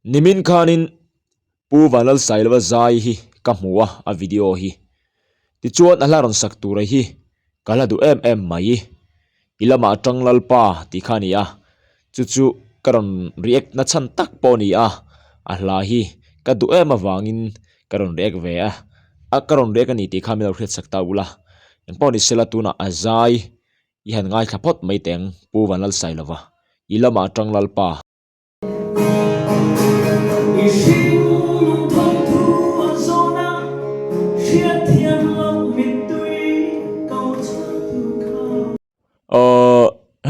Nimin khanin pu vanal sailwa zai hi kamua a video hi ti chuan alaron saktura hi kaladu em mai ilama atanglal pa ti khania chu karon react na chan tak poni a hla hi kadu em awangin karon react ve a karon react ani ti khamel hret sakta ula poni selatuna azai i han ngai thapot mai teng pu vanal sailawa ilama atanglal pa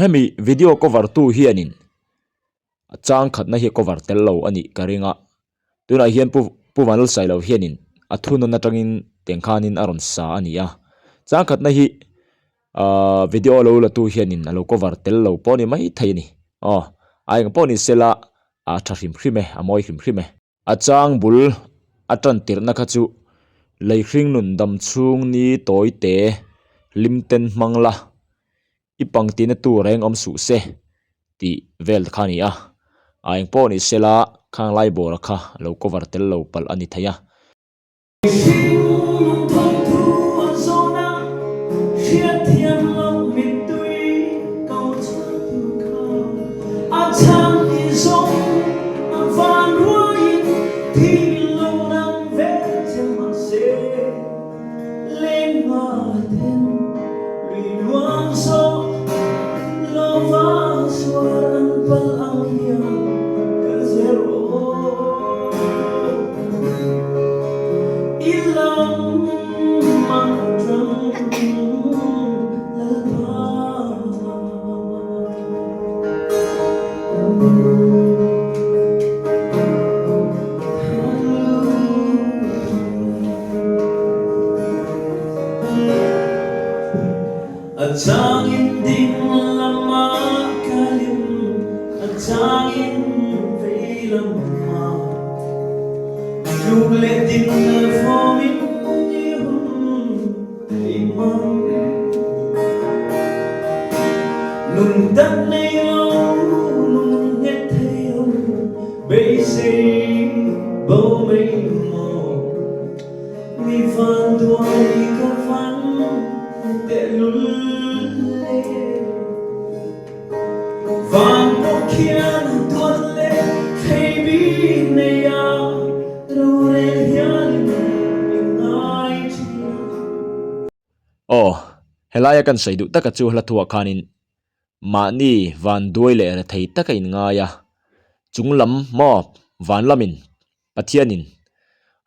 hemi video cover tu hianin chang khatna hi cover tel lo ani karinga tuna hian pu vanal sailo hianin athun na tangin tengkhanin aron sa ania chang khatna hi video lo la tu hianin alo cover tel lo poni mai thaini ai poni sela a thahrim hrime amoi hrim hrime a chang bul atan tirna kha chu leihring nun dam chung ni toite limten mangla ipangtina tu reng om su se ti vel khania aing poni sela khang lai bor kha lo cover tel lo pal ani thaya Atangin ding lama kalim, atangin veilama, juble din formin yun imam, nundan nayo, nunget tayo, basic baway mo, mi fan duay ka fan, telul. Helaya kan saidu taka chu hla thuwa khanin mani van duai le ra thei taka in nga ya chunglam mo van lamin pathianin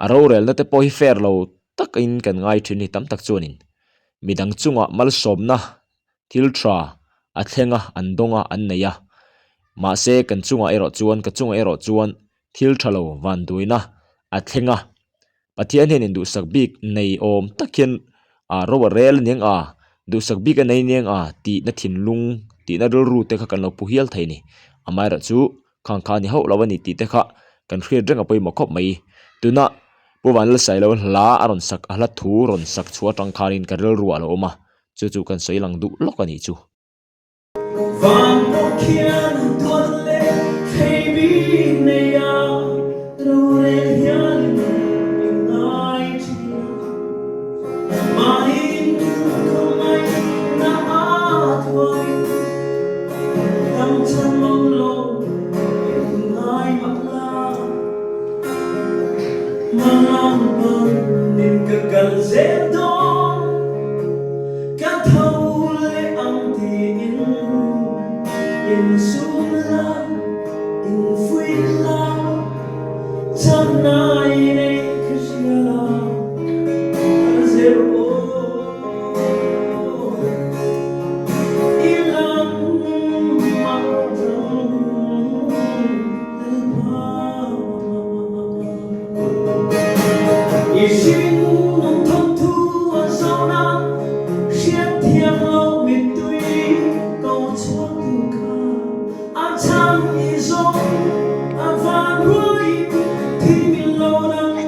aro rel na te po hi fair lo tak in kan ngai thini tam tak chuanin midang chunga mal somna thiltra a thlenga andonga anneya ma se kan chunga ero chuan ka chunga ero chuan thilthalo van duina a thlenga pathian henin du sak bik nei om takhian a rowa rel ning du sak bik nei ning ti na thin lung ti na ru te kha kan lo pu hial thaini amai ra chu khang kha ni ho lawani ti te kha kan khri renga poi mokhop mai tuna puwanal sailo hla aron sak ala thu ron sak chua tang kharin karel ru alo ma chu kan soilang du lokani chu van kian tolle baby neya rore hian night main kumai na atwai tam chan lo ngai makla manam nin ka kal zedo ka thole ang ti in sumla in fuila tanai ne kashia zero ilam matam ishin thong thu azona shiat thiam lo mit tui câu chuak ka a chang izong a van ruai thi min lo nang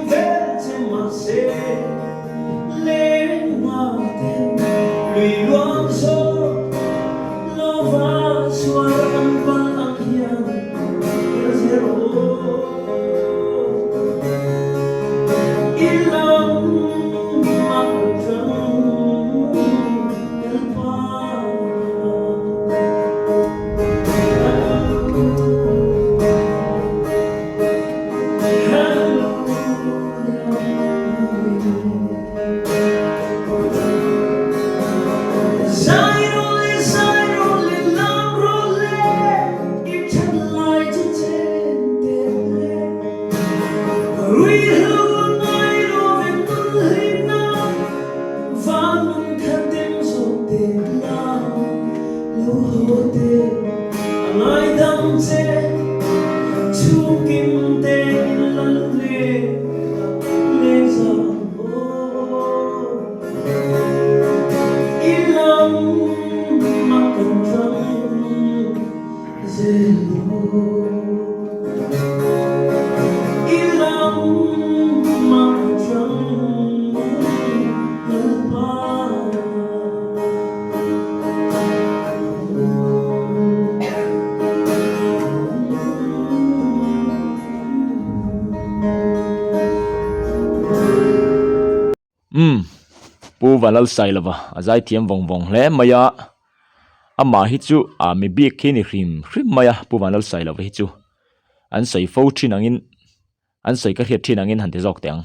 kim tên lăn lê giờ im lặng mà cần trăng dễ im lặng mà trăng ba pu vanal sai lova azai thiam vong vong hle maya ama hi chu a mi bik khi ni hrim maya pu vanal sai lova hi chu an sei fo thin angin an sei ka hiat thin angin han te jok teng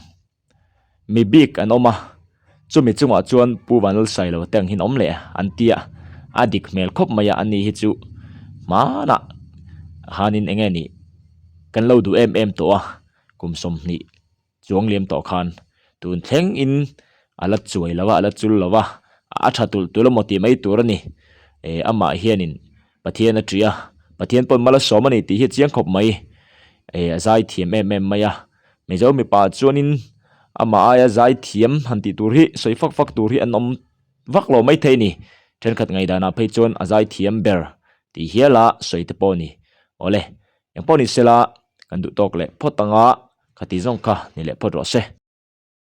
mi bik an oma chumi chunga chuan pu vanal sai lova teng hin om le an tia adik mel khop maya ani hi chu mana hanin enge ni kan lo du em to a kumsom ni chuang lem to khan tun thleng in ala chuai lawa ala chul lawa a thatul tulamoti mai turani ama hianin pathian atria pathian pon mala somani ti hi chiang khop mai azai thiam em maya mejo mi pa chuanin ama aya zai thiam hanti tur hi soi fak tur hi anom vak lo mai theini then khat ngai dana phei chon azai thiam ber ti hiala soi te poni ole yang poni sela kan du tok le photanga khati zong kha ni le phot ro se